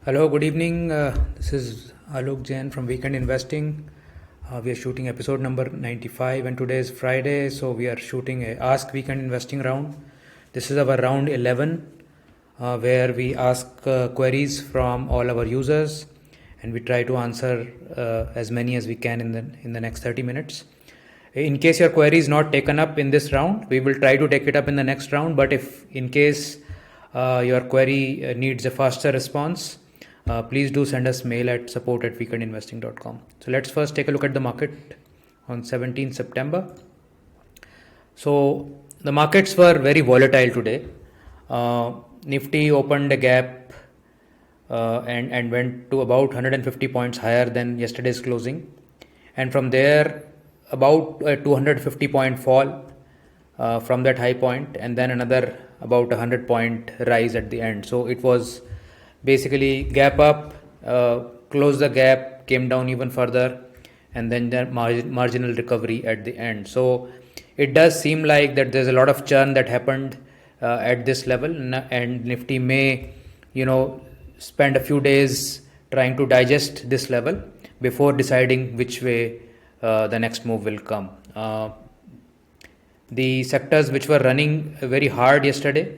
Hello, good evening. This is Alok Jain from Weekend Investing. We are shooting episode number 95, and today is Friday, so we are shooting a Ask Weekend Investing round. This is our round 11, where we ask queries from all our users, and we try to answer as many as we can in the next 30 minutes. In case your query is not taken up in this round, we will try to take it up in the next round. But if in case your query needs a faster response, please do send us mail at support@weekendinvesting.com. So let's first take a look at the market on 17th September. So the markets were very volatile today. Nifty opened a gap and went to about 150 points higher than yesterday's closing. And from there, about a 250 point fall from that high point, and then another about 100 point rise at the end. So it was basically gap up, close the gap, came down even further, and then the marginal recovery at the end. So it does seem like that there's a lot of churn that happened at this level, and Nifty may, spend a few days trying to digest this level before deciding which way the next move will come. The sectors which were running very hard yesterday,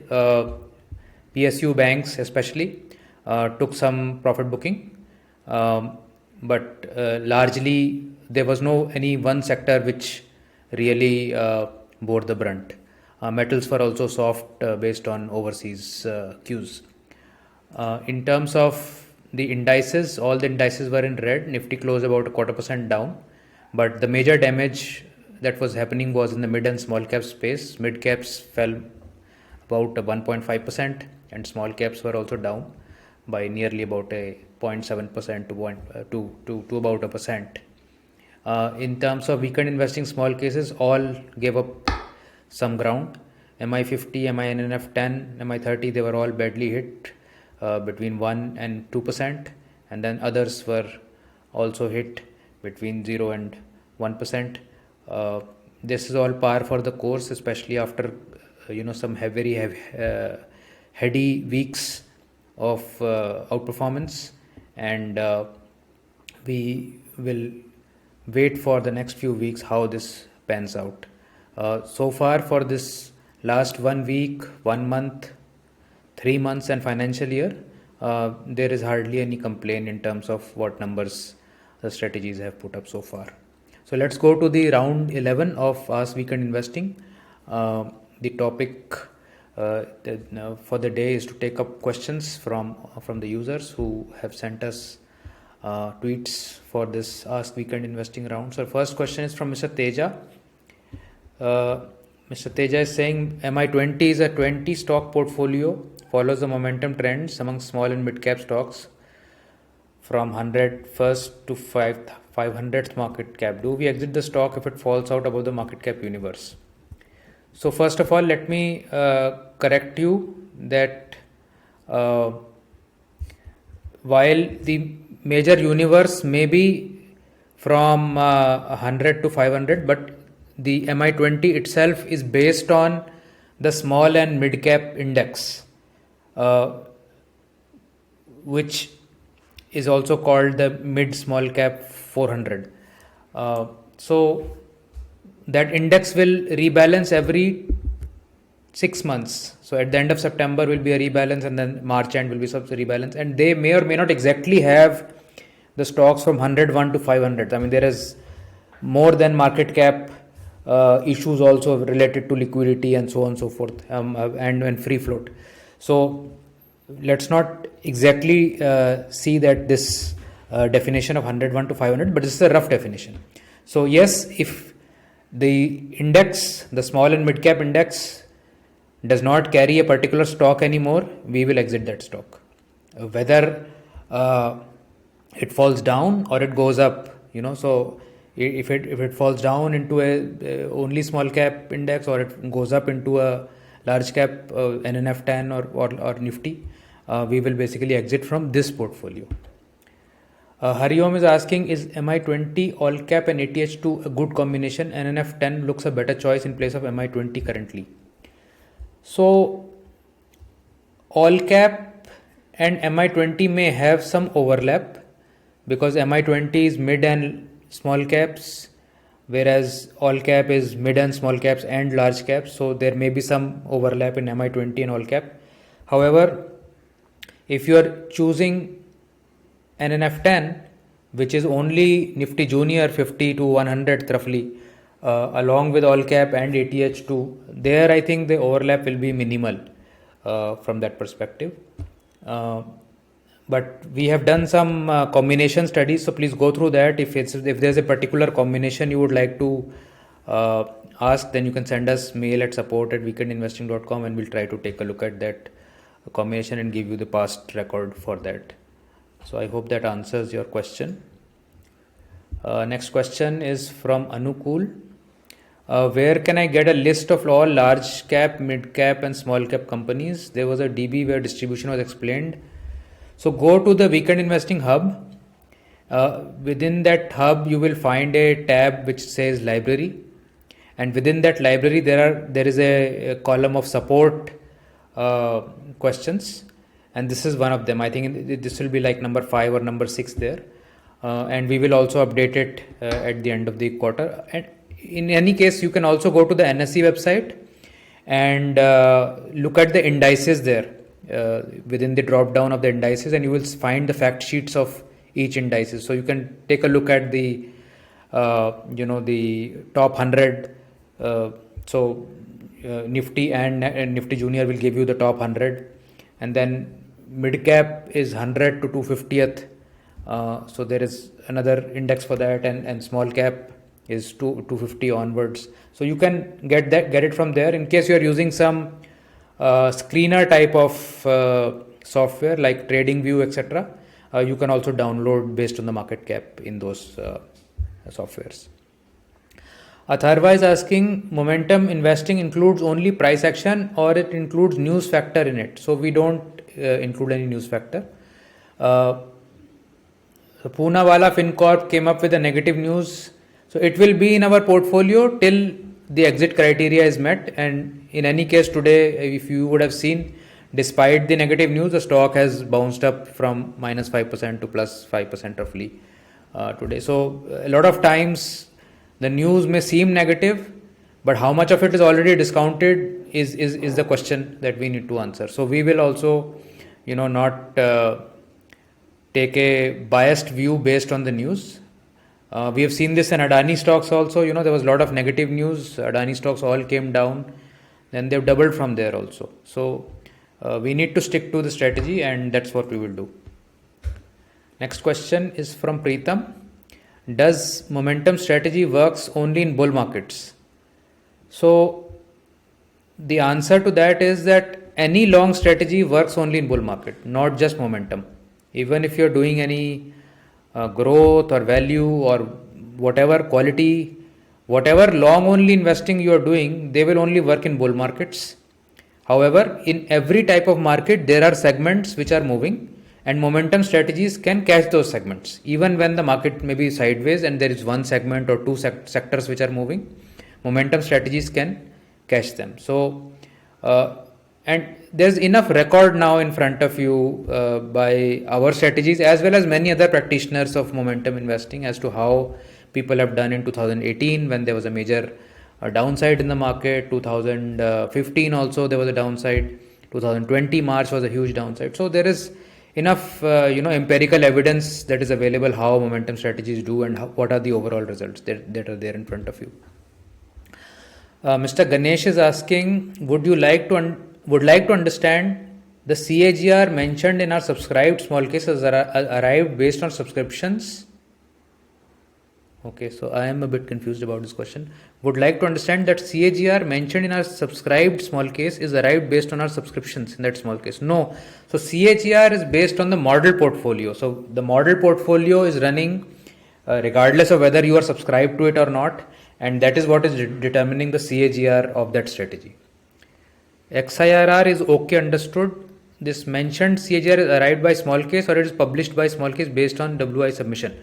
PSU banks especially, took some profit booking, but largely there was no any one sector which really bore the brunt. Metals were also soft based on overseas cues. In terms of the indices, all the indices were in red. Nifty closed about 0.25% down, but the major damage that was happening was in the mid and small cap space. Mid caps fell about 1.5%, and small caps were also down by nearly about a 0.7% to about a percent. In terms of weekend investing, small cases all gave up some ground. MI50, MINNF 10, MI30, they were all badly hit, between 1 and 2%, and then others were also hit between 0 and 1%. This is all par for the course, especially after some heady weeks of outperformance, and we will wait for the next few weeks how this pans out. So far for this last 1 week, 1 month, 3 months and financial year, there is hardly any complaint in terms of what numbers the strategies have put up so far. So let's go to the round 11 of Ask Weekend Investing. The topic for the day is to take up questions from the users who have sent us tweets for this Ask Weekend Investing round. So first question is from Mr. Teja. Mr. Teja is saying MI20 is a 20 stock portfolio, follows the momentum trends among small and mid cap stocks from 101st to 500th market cap. Do we exit the stock if it falls out above the market cap universe? So first of all, let me correct you that while the major universe may be from 100 to 500, but the MI20 itself is based on the small and mid cap index, which is also called the mid small cap 400. So that index will rebalance every 6 months. So at the end of September will be a rebalance, and then March end will be some rebalance, and they may or may not exactly have the stocks from 101 to 500. I mean, there is more than market cap issues also related to liquidity and so on and so forth, and free float. So let's not exactly see that this definition of 101 to 500, but this is a rough definition. So yes, if the index, the small and mid cap index, does not carry a particular stock anymore, we will exit that stock. Whether it falls down or it goes up, so if it falls down into a only small cap index, or it goes up into a large cap NNF 10 or Nifty, we will basically exit from this portfolio. Hariom is asking, is MI20 all cap and ATH2 a good combination? NNF 10 looks a better choice in place of MI20 currently. So all cap and MI20 may have some overlap because MI20 is mid and small caps, whereas all cap is mid and small caps and large caps. So there may be some overlap in MI20 and all cap. However, if you are choosing an NF10, which is only Nifty Junior 50 to 100 roughly, along with all cap and ATH2, there I think the overlap will be minimal from that perspective. But we have done some combination studies, so please go through that. If there's a particular combination you would like to ask, then you can send us mail at support@weekendinvesting.com and we'll try to take a look at that combination and give you the past record for that. So I hope that answers your question. Next question is from Anukul. Where can I get a list of all large cap, mid cap and small cap companies? There was a DB where distribution was explained. So go to the Weekend Investing Hub. Within that hub, you will find a tab which says library. And within that library, there is a column of support questions. And this is one of them. I think this will be like number 5 or number 6 there. And we will also update it at the end of the quarter. And in any case, you can also go to the NSE website and look at the indices there within the drop down of the indices, and you will find the fact sheets of each indices. So you can take a look at the the top 100. Nifty and Nifty Junior will give you the top 100, and then mid cap is 100 to 250th. So there is another index for that, and small cap is 250 onwards. So you can get it from there. In case you are using some screener type of software like TradingView, etc., you can also download based on the market cap in those softwares. Atharva is asking, momentum investing includes only price action or it includes news factor in it? So we don't include any news factor. Poonawala FinCorp came up with a negative news. So it will be in our portfolio till the exit criteria is met. And in any case today, if you would have seen, despite the negative news, the stock has bounced up from minus 5% to plus 5% roughly today. So a lot of times the news may seem negative, but how much of it is already discounted is the question that we need to answer. So we will also, not take a biased view based on the news. We have seen this in Adani stocks also. There was a lot of negative news. Adani stocks all came down. Then they've doubled from there also. So we need to stick to the strategy, and that's what we will do. Next question is from Preetham. Does momentum strategy works only in bull markets? So the answer to that is that any long strategy works only in bull market, not just momentum. Even if you're doing any growth or value or whatever quality, whatever long only investing you are doing, they will only work in bull markets. However, in every type of market, there are segments which are moving, and momentum strategies can catch those segments. Even when the market may be sideways and there is one segment or two sectors which are moving, momentum strategies can catch them. So, and there's enough record now in front of you by our strategies as well as many other practitioners of momentum investing as to how people have done in 2018 when there was a major downside in the market. 2015 also there was a downside. 2020 March was a huge downside. So there is enough empirical evidence that is available how momentum strategies do and what are the overall results that are there in front of you. Mr. Ganesh is asking, would like to understand the CAGR mentioned in our subscribed small cases arrived based on subscriptions? Okay, so I am a bit confused about this question. Would like to understand that CAGR mentioned in our subscribed small case is arrived based on our subscriptions in that small case. No. So CAGR is based on the model portfolio. So the model portfolio is running regardless of whether you are subscribed to it or not. And that is what is determining the CAGR of that strategy. XIRR is okay, understood. This mentioned CAGR is arrived by small case or it is published by small case based on WI submission.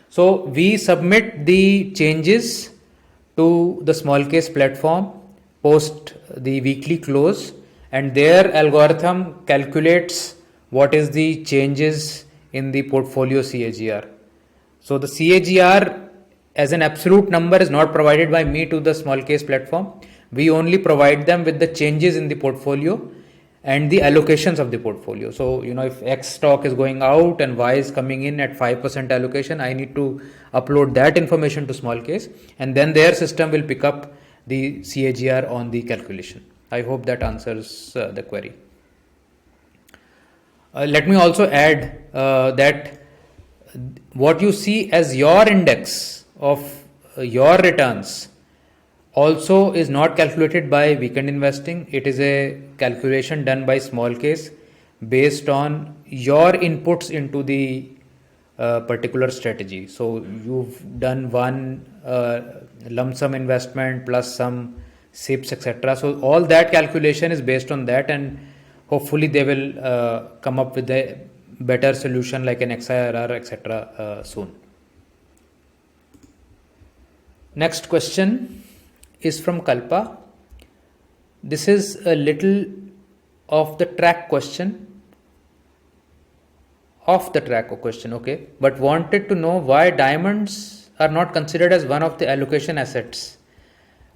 So we submit the changes to the small case platform post the weekly close, and their algorithm calculates what is the changes in the portfolio CAGR. So the CAGR as an absolute number is not provided by me to the small case platform. We only provide them with the changes in the portfolio and the allocations of the portfolio. So, if X stock is going out and Y is coming in at 5% allocation, I need to upload that information to small case, and then their system will pick up the CAGR on the calculation. I hope that answers the query. Let me also add that what you see as your index of your returns also is not calculated by Weekend Investing. It is a calculation done by small case based on your inputs into the particular strategy. So you've done one lump sum investment plus some SIPs, etc. So all that calculation is based on that, and hopefully they will come up with a better solution like an XIRR, etc. soon. Next question is from Kalpa. This is a little off the track question. Okay. But wanted to know why diamonds are not considered as one of the allocation assets.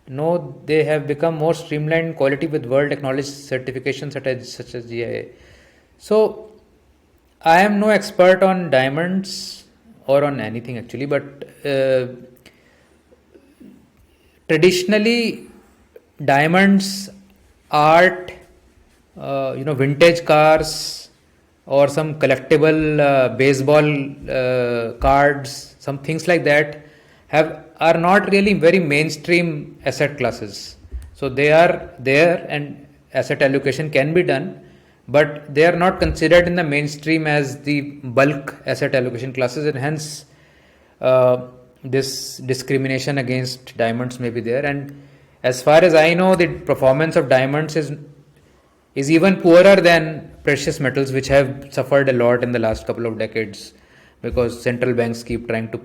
No, they have become more streamlined in quality with world acknowledged certifications such as GIA. So I am no expert on diamonds or on anything actually, but traditionally diamonds, art, vintage cars, or some collectible baseball cards, some things like that are not really very mainstream asset classes. So they are there and asset allocation can be done, but they are not considered in the mainstream as the bulk asset allocation classes, and hence this discrimination against diamonds may be there. And as far as I know, the performance of diamonds is even poorer than precious metals, which have suffered a lot in the last couple of decades because central banks keep trying to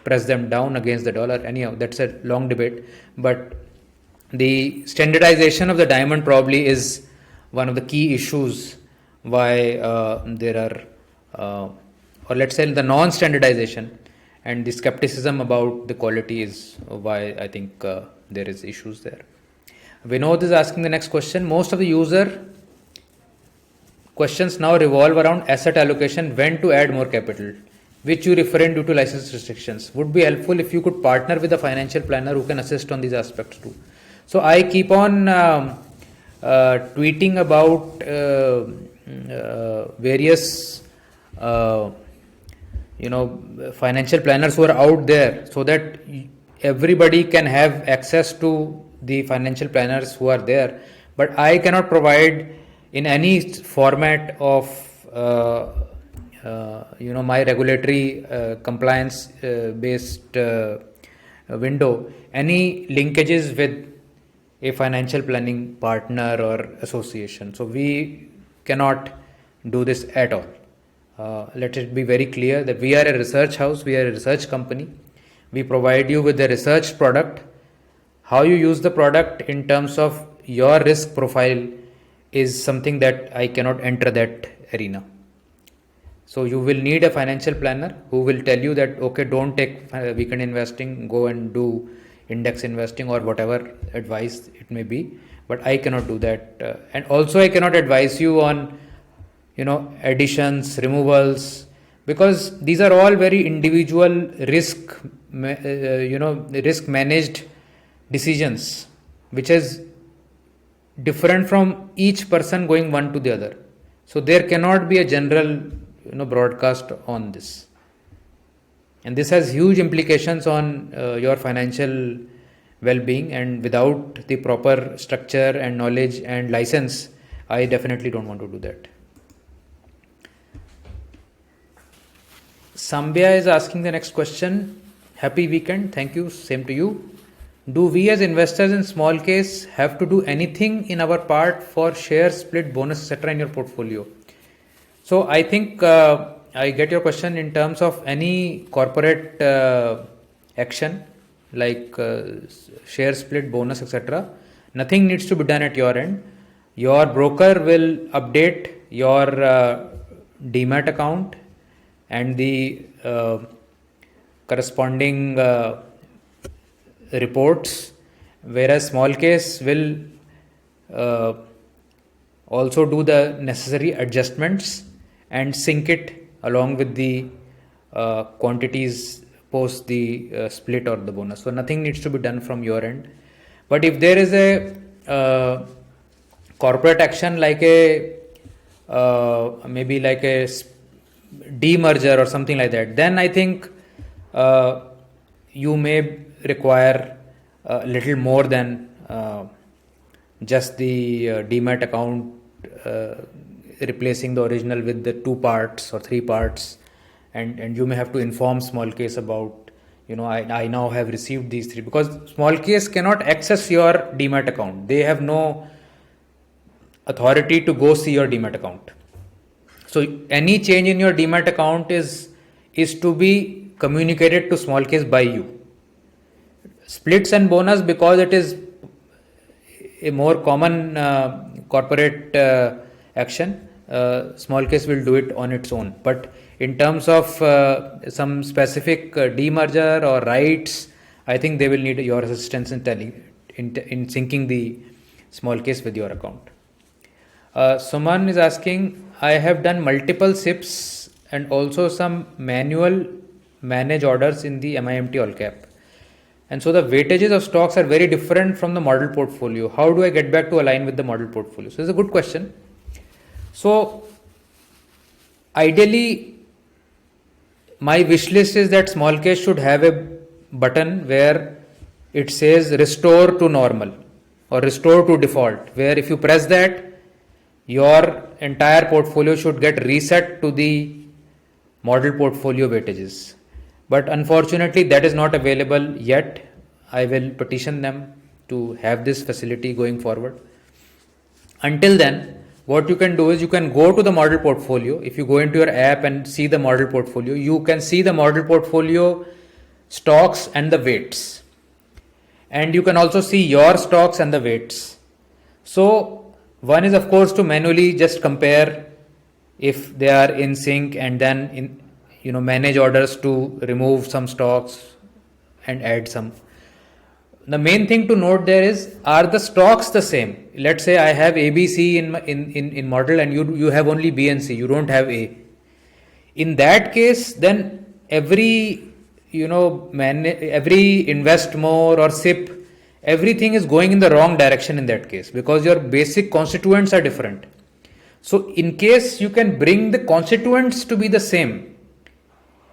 press them down against the dollar. Anyhow, that's a long debate, but the standardization of the diamond probably is one of the key issues why there are, or let's say the non-standardization and the skepticism about the quality is why I think there is issues there. Vinod is asking the next question. Most of the user questions now revolve around asset allocation, when to add more capital, which you referring due to license restrictions. Would be helpful if you could partner with a financial planner who can assist on these aspects too. So I keep on tweeting about various financial planners who are out there, so that everybody can have access to the financial planners who are there. But I cannot provide in any format of my regulatory compliance based window any linkages with a financial planning partner or association. So we cannot do this at all. Let it be very clear that we are a research house, we are a research company. We provide you with a research product. How you use the product in terms of your risk profile is something that I cannot enter that arena. So you will need a financial planner who will tell you that, okay, don't take weekend investing, go and do index investing or whatever advice it may be. But I cannot do that. And also I cannot advise you on, additions, removals, because these are all very individual risk managed decisions, which is different from each person going one to the other. So there cannot be a general broadcast on this, and this has huge implications on your financial well-being, and without the proper structure and knowledge and license, I definitely don't want to do that. Sambhya is asking the next question. Happy weekend. Thank you. Same to you. Do we as investors in small case have to do anything in our part for share split, bonus, etc. in your portfolio? So I think I get your question in terms of any corporate action like share split, bonus, etc. Nothing needs to be done at your end. Your broker will update your Demat account and the corresponding reports, whereas small case will also do the necessary adjustments and sync it along with the quantities post the split or the bonus. So nothing needs to be done from your end. But if there is a corporate action like a maybe like a demerger or something like that, then I think you may require a little more than just the Demat account replacing the original with the 2 parts or 3 parts, and you may have to inform small case about, I now have received these 3, because small case cannot access your Demat account. They have no authority to go see your Demat account. So any change in your Demat account is to be communicated to small case by you. Splits and bonus, because it is a more common corporate action, small case will do it on its own. But in terms of some specific demerger or rights, I think they will need your assistance in syncing the small case with your account. Suman is asking, I have done multiple SIPs and also some manual manage orders in the MIMT all cap. And so the weightages of stocks are very different from the model portfolio. How do I get back to align with the model portfolio? So it's a good question. So ideally, my wish list is that small case should have a button where it says restore to normal or restore to default, where if you press that, your entire portfolio should get reset to the model portfolio weightages. But unfortunately, that is not available yet. I will petition them to have this facility going forward. Until then, what you can do is you can go to the model portfolio. If you go into your app and see the model portfolio, you can see the model portfolio stocks and the weights. And you can also see your stocks and the weights. So one is, of course, to manually just compare if they are in sync, and then manage orders to remove some stocks and add some. The main thing to note there is, are the stocks the same? Let's say I have ABC in model and you have only B and C, you don't have A. In that case, then every invest more or SIP, everything is going in the wrong direction in that case, because your basic constituents are different. So in case you can bring the constituents to be the same,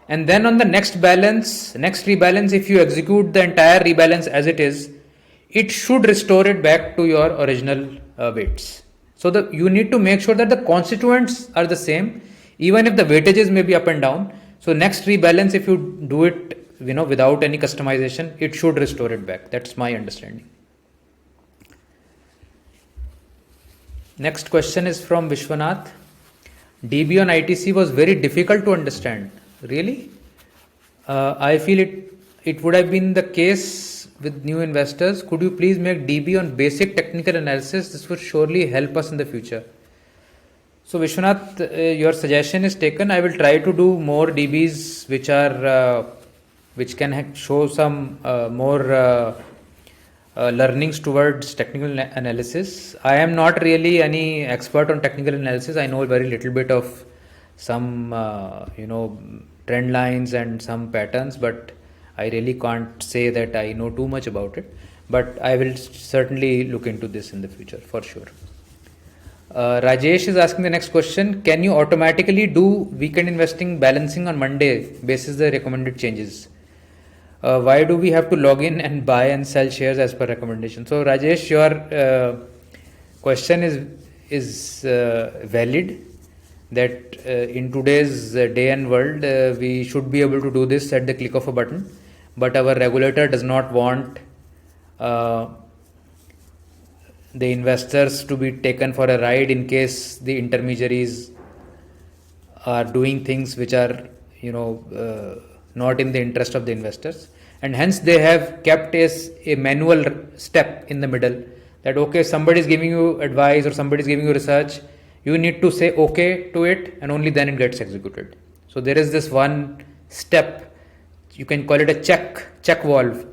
and then on the next rebalance, if you execute the entire rebalance as it is, it should restore it back to your original weights. So you need to make sure that the constituents are the same, even if the weightages may be up and down. So next rebalance, if you do it without any customization, it should restore it back. That's my understanding. Next question is from Vishwanath. DB on ITC was very difficult to understand. Really? I feel it would have been the case with new investors. Could you please make DB on basic technical analysis? This would surely help us in the future. So Vishwanath, your suggestion is taken. I will try to do more DBs which can show some more learnings towards technical analysis. I am not really any expert on technical analysis. I know very little bit of some trend lines and some patterns, but I really can't say that I know too much about it. But I will certainly look into this in the future for sure. Rajesh is asking the next question. Can you automatically do weekend investing balancing on Monday basis the recommended changes? Why do we have to log in and buy and sell shares as per recommendation? So Rajesh, your question is valid, that in today's day and world, we should be able to do this at the click of a button, but our regulator does not want the investors to be taken for a ride in case the intermediaries are doing things which are not in the interest of the investors, and hence they have kept a manual step in the middle, that okay, somebody is giving you advice or somebody is giving you research, You need to say okay to it, and only then it gets executed. So there is this one step, you can call it a check valve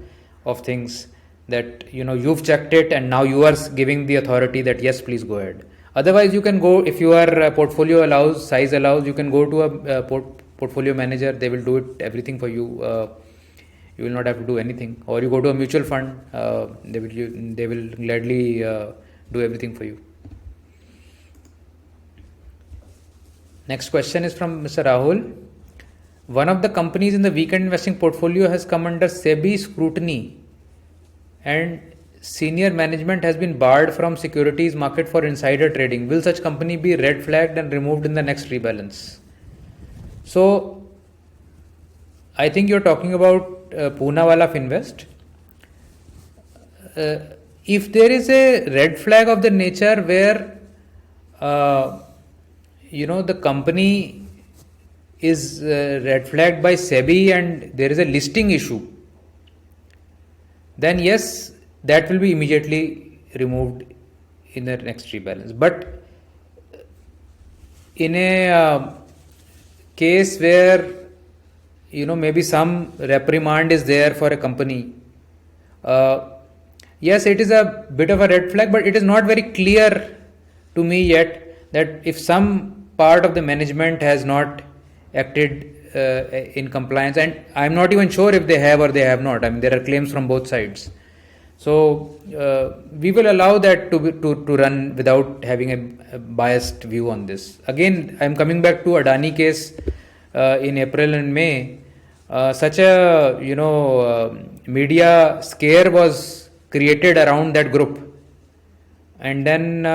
of things, that you've checked it and now you are giving the authority that yes, please go ahead. Otherwise you can go, if your portfolio allows, size allows, you can go to a portfolio manager. They will do it everything for you. You will not have to do anything. Or you go to a mutual fund, they will gladly do everything for you. Next question is from Mr. Rahul. One of the companies in the weekend investing portfolio has come under SEBI scrutiny and senior management has been barred from securities market for insider trading. Will such company be red flagged and removed in the next rebalance? So, I think you're talking about Poonawalla Finvest. If there is a red flag of the nature where the company is red flagged by SEBI and there is a listing issue, then yes, that will be immediately removed in the next rebalance. But in a case where maybe some reprimand is there for a company, yes, it is a bit of a red flag, but it is not very clear to me yet that if some part of the management has not acted in compliance, and I'm not even sure if they have or they have not. I mean, there are claims from both sides. So we will allow that to run without having a biased view on this. Again, I'm coming back to Adani case in April and May. Such a media scare was created around that group, and then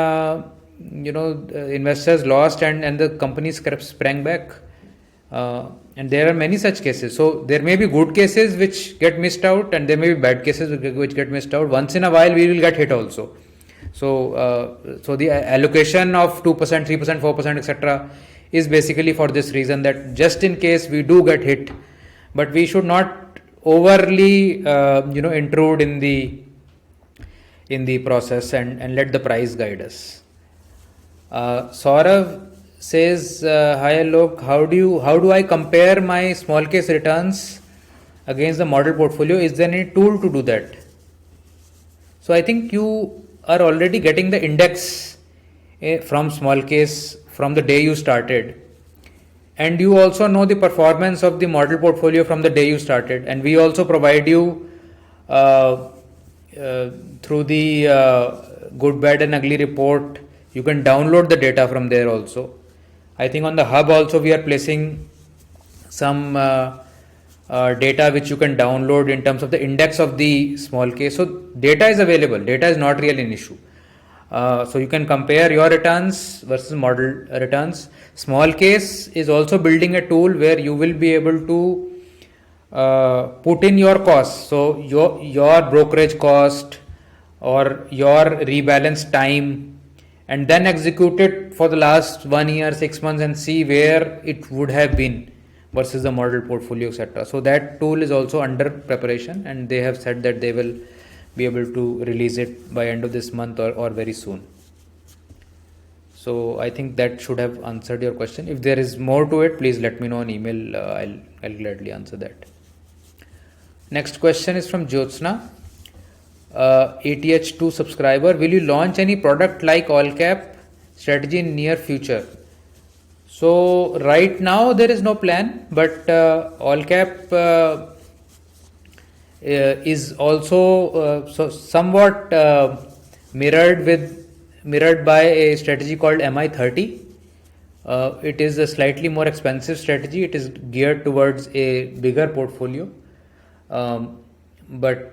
investors lost and the company sprang back. And there are many such cases. So there may be good cases which get missed out, and there may be bad cases which get missed out. Once in a while we will get hit also. So the allocation of 2%, 3%, 4%, etc. is basically for this reason, that just in case we do get hit, but we should not overly intrude in the process and let the price guide us. Saurav says, hi Alok, how do I compare my small case returns against the model portfolio? Is there any tool to do that? So I think you are already getting the index from small case from the day you started, and you also know the performance of the model portfolio from the day you started, and we also provide you through the good, bad and ugly report. You can download the data from there also. I think on the hub also we are placing some data which you can download in terms of the index of the small case. So data is available. Data is not really an issue. So you can compare your returns versus model returns. Small case is also building a tool where you will be able to put in your costs. So your brokerage cost or your rebalance time, and then execute it for the last 1 year, 6 months, and see where it would have been versus the model portfolio, etc. So that tool is also under preparation, and they have said that they will be able to release it by end of this month or very soon. So I think that should have answered your question. If there is more to it, please let me know on email. I'll gladly answer that. Next question is from Jyotsna. ATH2 subscriber, will you launch any product like all cap strategy in near future? So right now there is no plan, but all cap is also somewhat mirrored by a strategy called MI30. It is a slightly more expensive strategy. It is geared towards a bigger portfolio. But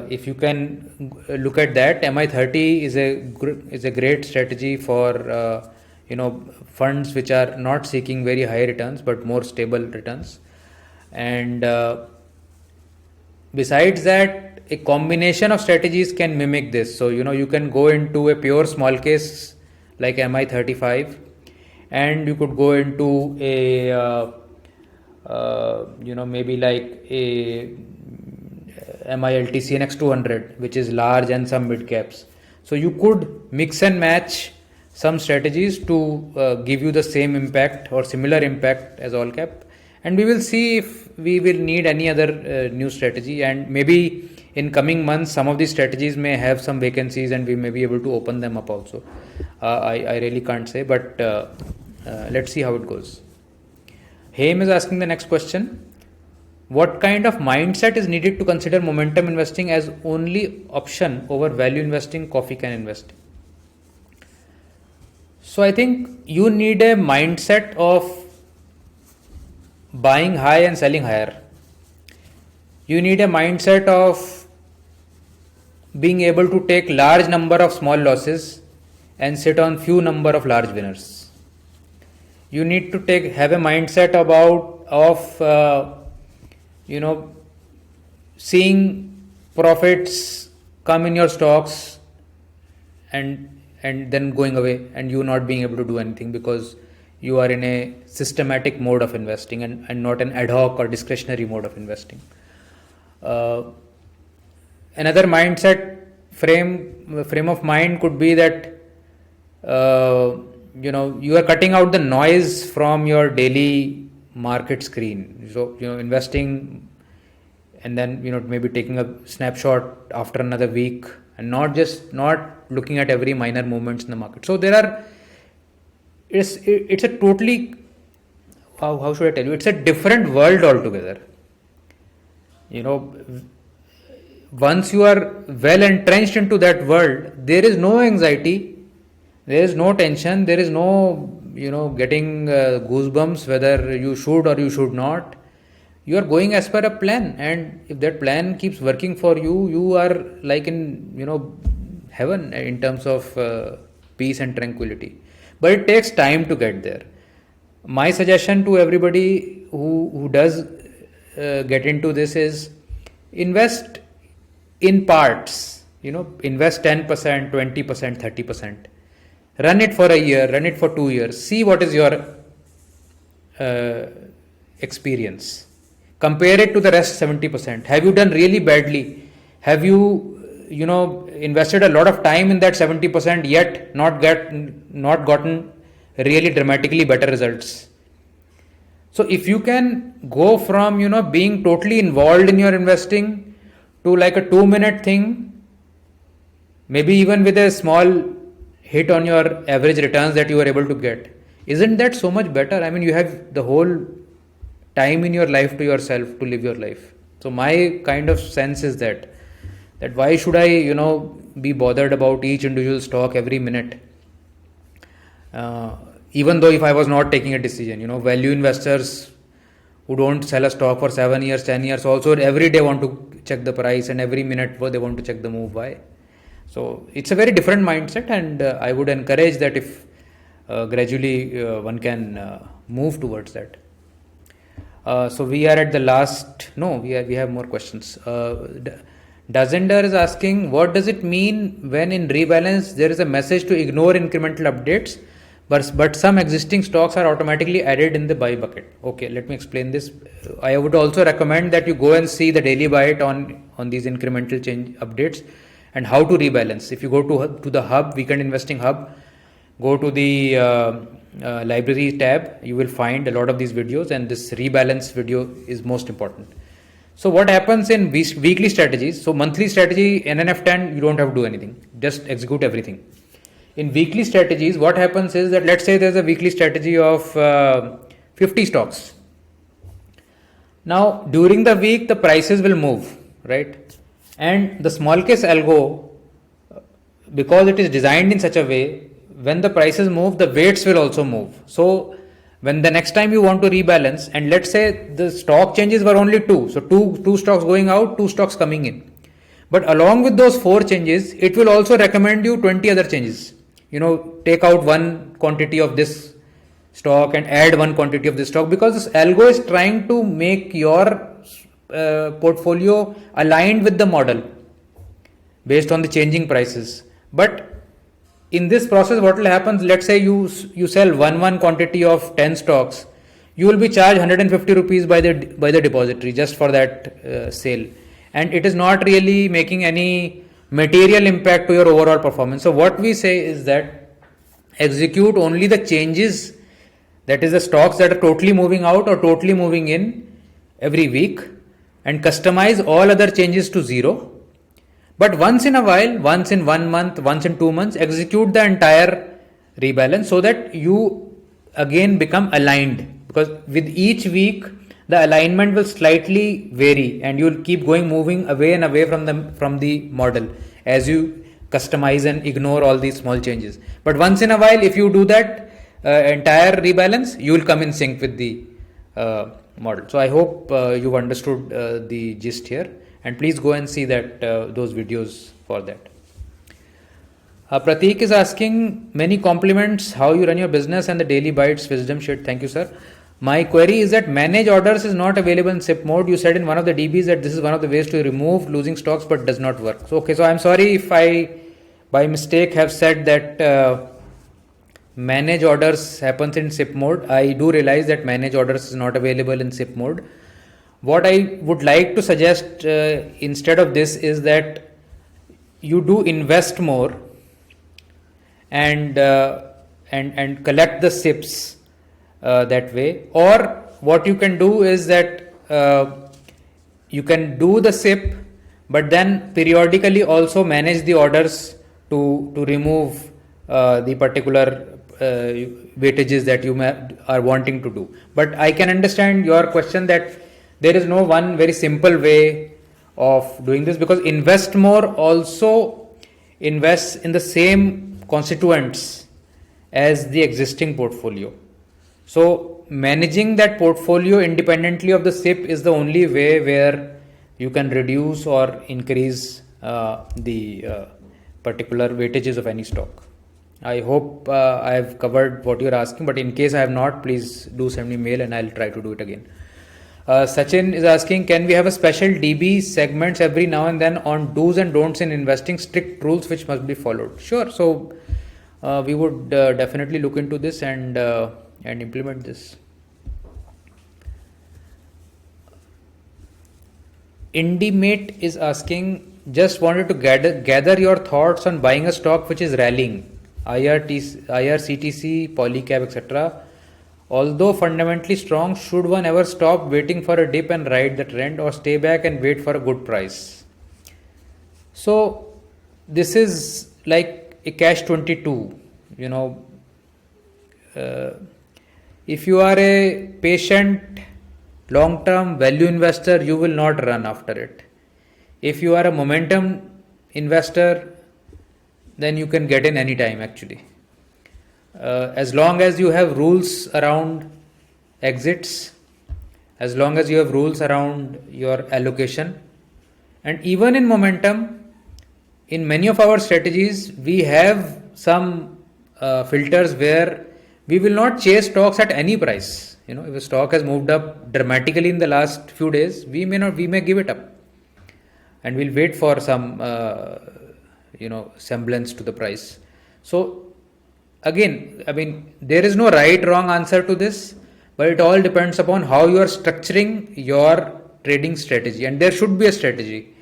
if you can look at that, MI30 is a great strategy for funds which are not seeking very high returns but more stable returns. And besides that, a combination of strategies can mimic this. So you can go into a pure small case like MI35, and you could go into a maybe like a MILTCNX 200, which is large and some mid caps. So you could mix and match some strategies to give you the same impact or similar impact as all cap, and we will see if we will need any other new strategy, and maybe in coming months some of these strategies may have some vacancies and we may be able to open them up also. I really can't say, but let's see how it goes. Haim is asking the next question. What kind of mindset is needed to consider momentum investing as only option over value investing, coffee can investing? So I think you need a mindset of buying high and selling higher. You need a mindset of being able to take large number of small losses and sit on few number of large winners. You need to have a mindset of seeing profits come in your stocks and then going away, and you not being able to do anything because you are in a systematic mode of investing and not an ad hoc or discretionary mode of investing. Another mindset frame of mind could be that you are cutting out the noise from your daily market screen. So investing and then maybe taking a snapshot after another week and not looking at every minor movements in the market. So it's a totally, how should I tell you, it's a different world altogether. Once you are well entrenched into that world, there is no anxiety, there is no tension, there is no getting goosebumps whether you should or you should not. You are going as per a plan, and if that plan keeps working for you, you are like in heaven in terms of peace and tranquility. But it takes time to get there. My suggestion to everybody who does get into this is invest in parts. Invest 10%, 20%, 30%. Run it for a year, run it for 2 years. See what is your experience. Compare it to the rest 70%. Have you done really badly? Have you invested a lot of time in that 70% yet not gotten really dramatically better results? So if you can go from being totally involved in your investing to like a 2-minute thing, maybe even with a small hit on your average returns that you are able to get, isn't that so much better? I mean, you have the whole time in your life to yourself to live your life. So my kind of sense is that why should I be bothered about each individual stock every minute, even though if I was not taking a decision. Value investors who don't sell a stock for 7 years, 10 years also every day want to check the price, and every minute they want to check the move. Why? So it's a very different mindset, and I would encourage that if gradually one can move towards that. So we are at the last. No, we have more questions. Dazender is asking, what does it mean when in rebalance there is a message to ignore incremental updates, but some existing stocks are automatically added in the buy bucket? Okay, let me explain this. I would also recommend that you go and see the daily buy it on these incremental change updates and how to rebalance. If you go to the hub, Weekend Investing Hub, go to the library tab, you will find a lot of these videos, and this rebalance video is most important. So what happens in weekly strategies? So monthly strategy, NNF10, you don't have to do anything, just execute everything. In weekly strategies, what happens is that let's say there's a weekly strategy of 50 stocks. Now during the week the prices will move, right? And the small case algo, because it is designed in such a way, when the prices move, the weights will also move. So when the next time you want to rebalance, and let's say the stock changes were only 2, so two stocks going out, 2 stocks coming in, but along with those 4 changes, it will also recommend you 20 other changes. Take out 1 quantity of this stock and add 1 quantity of this stock, because this algo is trying to make your portfolio aligned with the model based on the changing prices. But in this process, what will happen, let's say you sell one quantity of 10 stocks, you will be charged 150 rupees by the depository just for that sale, and it is not really making any material impact to your overall performance. So what we say is that execute only the changes, that is the stocks that are totally moving out or totally moving in every week, and customize all other changes to 0. But once in a while, once in 1 month, once in 2 months, execute the entire rebalance so that you again become aligned, because with each week the alignment will slightly vary and you'll keep moving away and away from the model as you customize and ignore all these small changes. But once in a while, if you do that entire rebalance, you will come in sync with the model. So I hope you've understood the gist here, and please go and see that those videos for that. Prateek is asking, many compliments how you run your business and the daily bites wisdom shit. Thank you, sir. My query is that manage orders is not available in SIP mode. You said in one of the DBs that this is one of the ways to remove losing stocks, but does not work. So I'm sorry if I by mistake have said that manage orders happens in SIP mode. I do realize that manage orders is not available in SIP mode. What I would like to suggest instead of this is that you do invest more and collect the SIPs that way. Or what you can do is that you can do the SIP, but then periodically also manage the orders to remove the particular weightages that you are wanting to do. But I can understand your question that there is no one very simple way of doing this, because invest more also invests in the same constituents as the existing portfolio. So managing that portfolio independently of the SIP is the only way where you can reduce or increase the particular weightages of any stock. I hope I have covered what you are asking, but in case I have not, please do send me mail and I'll try to do it again. Sachin is asking, can we have a special DB segments every now and then on do's and don'ts in investing, strict rules which must be followed? Sure. So we would definitely look into this and implement this. Indimate is asking, just wanted to gather your thoughts on buying a stock which is rallying, IRCTC, Polycab, etc. Although fundamentally strong, should one ever stop waiting for a dip and ride the trend, or stay back and wait for a good price? So this is like a catch-22. If you are a patient long-term value investor, you will not run after it. If you are a momentum investor, then you can get in any time actually. As long as you have rules around exits, as long as you have rules around your allocation, and even in momentum, in many of our strategies, we have some filters where we will not chase stocks at any price. If a stock has moved up dramatically in the last few days, we may give it up, and we'll wait for some semblance to the price. So again, there is no right wrong answer to this, but it all depends upon how you are structuring your trading strategy, and there should be a strategy.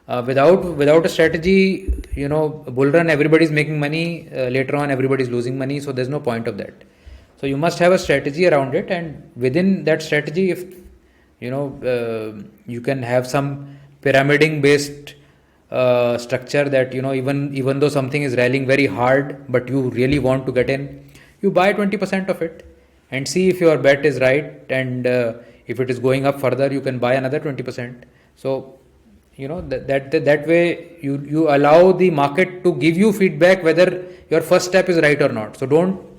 Without a strategy, bull run, everybody's making money, later on everybody's losing money, so there's no point of that. So you must have a strategy around it, and within that strategy, if you can have some pyramiding based structure that even though something is rallying very hard, but you really want to get in, you buy 20% of it and see if your bet is right, and if it is going up further, you can buy another 20%. So that way you allow the market to give you feedback whether your first step is right or not. So don't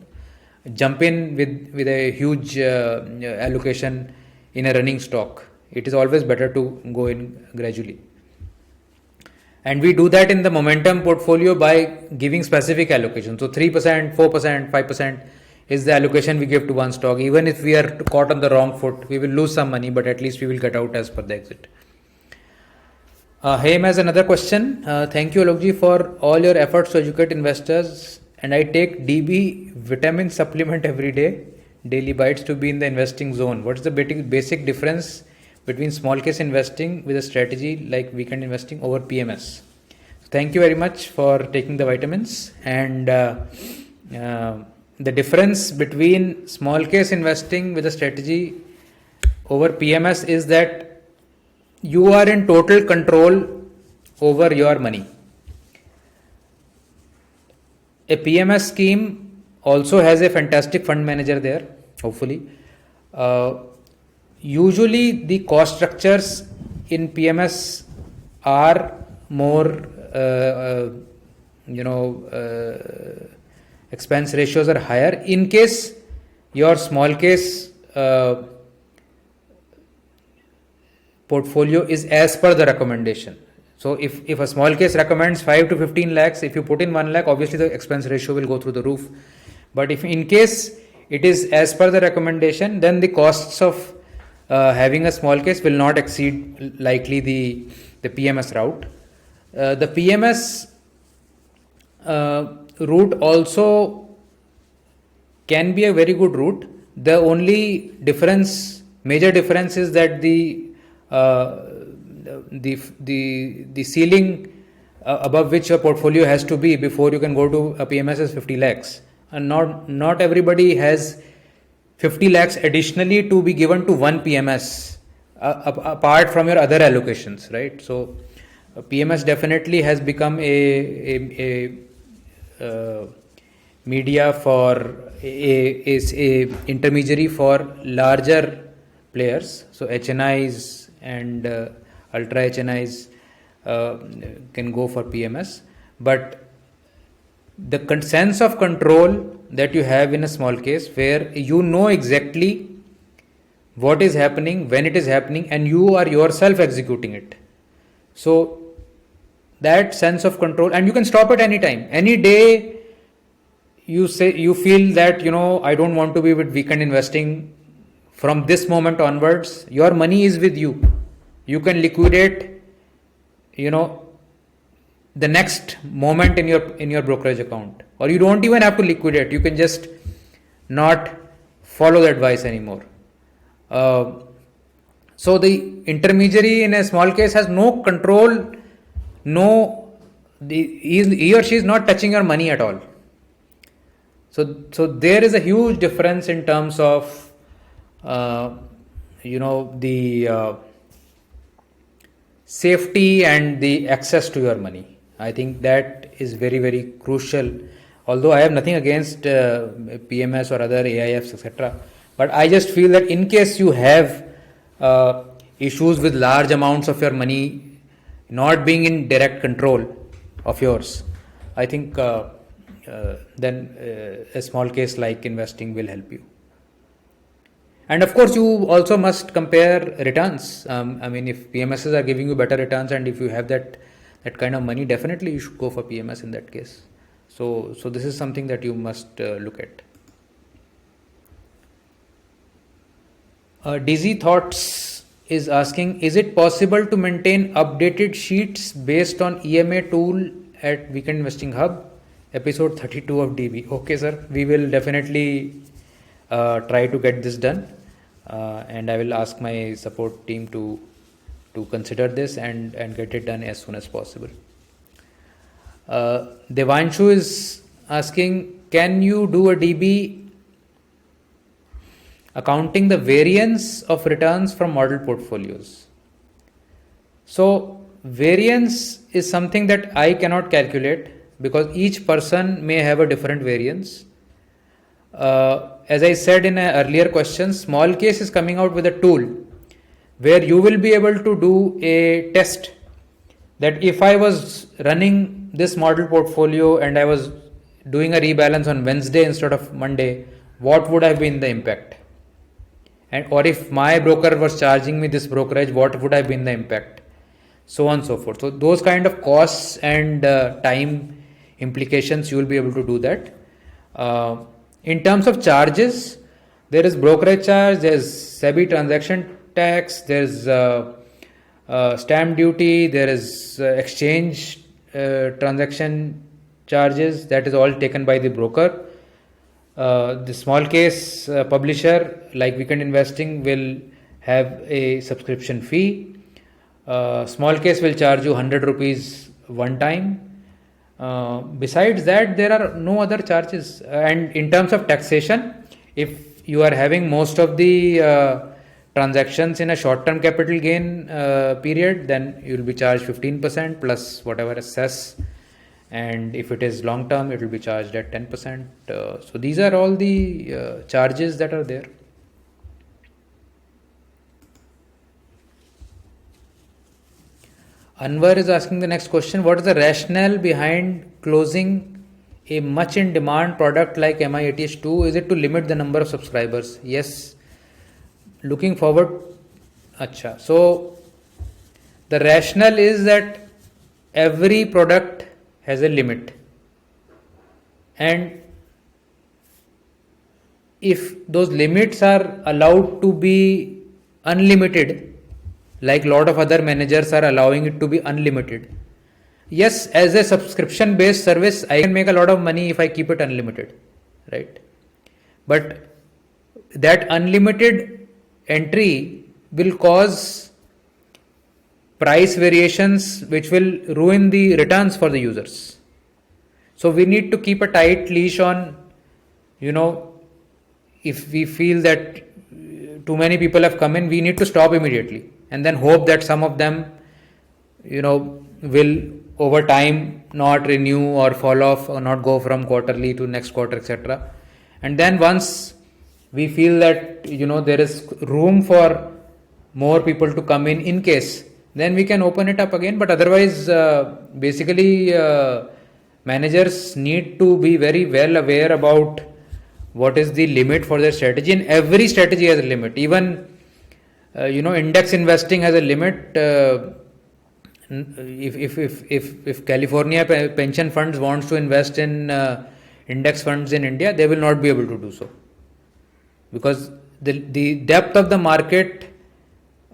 jump in with a huge allocation in a running stock. It is always better to go in gradually. And we do that in the momentum portfolio by giving specific allocation. So 3%, 4%, 5% is the allocation we give to one stock. Even if we are caught on the wrong foot, we will lose some money, but at least we will get out as per the exit. Haim has another question. Thank you, Alokji, for all your efforts to educate investors. And I take DB vitamin supplement every day, daily bites, to be in the investing zone. What is the basic difference between small case investing with a strategy like weekend investing over PMS? Thank you very much for taking the vitamins, and the difference between small case investing with a strategy over PMS is that you are in total control over your money. A PMS scheme also has a fantastic fund manager there, hopefully. Usually the cost structures in PMS are more, expense ratios are higher. In case your small case portfolio is as per the recommendation. So if a small case recommends 5 to 15 lakhs, if you put in 1 lakh, obviously the expense ratio will go through the roof. But if in case it is as per the recommendation, then the costs of having a small case will not exceed likely the PMS route. The PMS route also can be a very good route. The only major difference is that the ceiling above which your portfolio has to be before you can go to a PMS is 50 lakhs. And not everybody has 50 lakhs additionally to be given to one PMS apart from your other allocations, right? So PMS definitely has become a media for a intermediary for larger players. So HNIs and ultra HNIs can go for PMS, but the sense of control that you have in a small case, where you know exactly what is happening, when it is happening, and you are yourself executing it. So that sense of control, and you can stop at any time. Any day you feel that, I don't want to be with weekend investing, from this moment onwards, your money is with you. You can liquidate, the next moment in your brokerage account, or you don't even have to liquidate. You can just not follow the advice anymore. So the intermediary in a small case has no control. He or she is not touching your money at all. So there is a huge difference in terms of the safety and the access to your money. I think that is very, very crucial. Although I have nothing against PMS or other AIFs, etc., but I just feel that in case you have issues with large amounts of your money not being in direct control of yours, I think then a small case like investing will help you. And of course, you also must compare returns. If PMSs are giving you better returns, and if you have that kind of money, definitely you should go for PMS in that case. So this is something that you must look at. Dizzy Thoughts is asking, is it possible to maintain updated sheets based on EMA tool at Weekend Investing Hub, episode 32 of DB? Okay, sir, we will definitely try to get this done, and I will ask my support team to consider this and get it done as soon as possible. Devanshu is asking, can you do a DB accounting the variance of returns from model portfolios? So variance is something that I cannot calculate because each person may have a different variance. As I said in an earlier question, Small Case is coming out with a tool where you will be able to do a test that if I was running this model portfolio and I was doing a rebalance on Wednesday instead of Monday, what would have been the impact? Or if my broker was charging me this brokerage, what would have been the impact? So on and so forth. So those kind of costs and time implications, you will be able to do that. In terms of charges, there is brokerage charge, there is SEBI transaction tax, there is stamp duty, there is exchange transaction charges. That is all taken by the broker. The small case publisher like Weekend Investing will have a subscription fee. Small case will charge you 100 rupees one time. Besides that, there are no other charges. And in terms of taxation, if you are having most of the transactions in a short-term capital gain period, then you will be charged 15% plus whatever cess. And if it is long-term, it will be charged at 10%. So these are all the charges that are there. Anwar is asking the next question. What is the rationale behind closing a much in demand product like MIATH2? Is it to limit the number of subscribers? Yes. Looking forward. Acha. So the rationale is that every product has a limit. And if those limits are allowed to be unlimited, like a lot of other managers are allowing it to be unlimited. Yes, as a subscription based service, I can make a lot of money if I keep it unlimited, right? But that unlimited entry will cause price variations which will ruin the returns for the users. So we need to keep a tight leash on, if we feel that too many people have come in, we need to stop immediately. And then hope that some of them, will over time not renew or fall off or not go from quarterly to next quarter, etc. And then once we feel that, there is room for more people to come in case, then we can open it up again. But otherwise, basically, managers need to be very well aware about what is the limit for their strategy. And every strategy has a limit. Even index investing has a limit. If California pension funds wants to invest in index funds in India, they will not be able to do so, because the depth of the market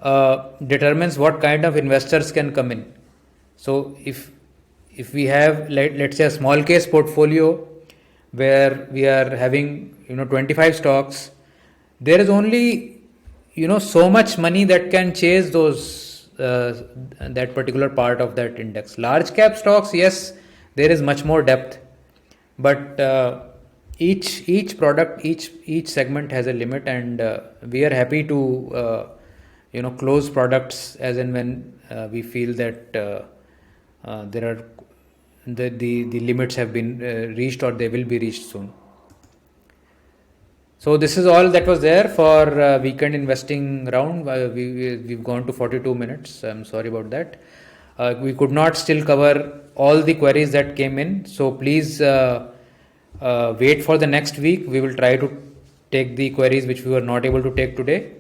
determines what kind of investors can come in. So if we have, let's say, a small case portfolio where we are having 25 stocks, there is only so much money that can chase those that particular part of that index. Large cap stocks, yes, there is much more depth, but each product, each segment has a limit, and we are happy to close products as and when we feel that there are the limits have been reached or they will be reached soon. So this is all that was there for weekend investing round. We've gone to 42 minutes. I'm sorry about that. We could not still cover all the queries that came in. So please wait for the next week. We will try to take the queries which we were not able to take today.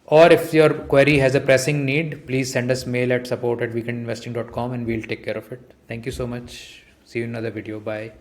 Or if your query has a pressing need, please send us mail at support@weekendinvesting.com and we'll take care of it. Thank you so much. See you in another video. Bye.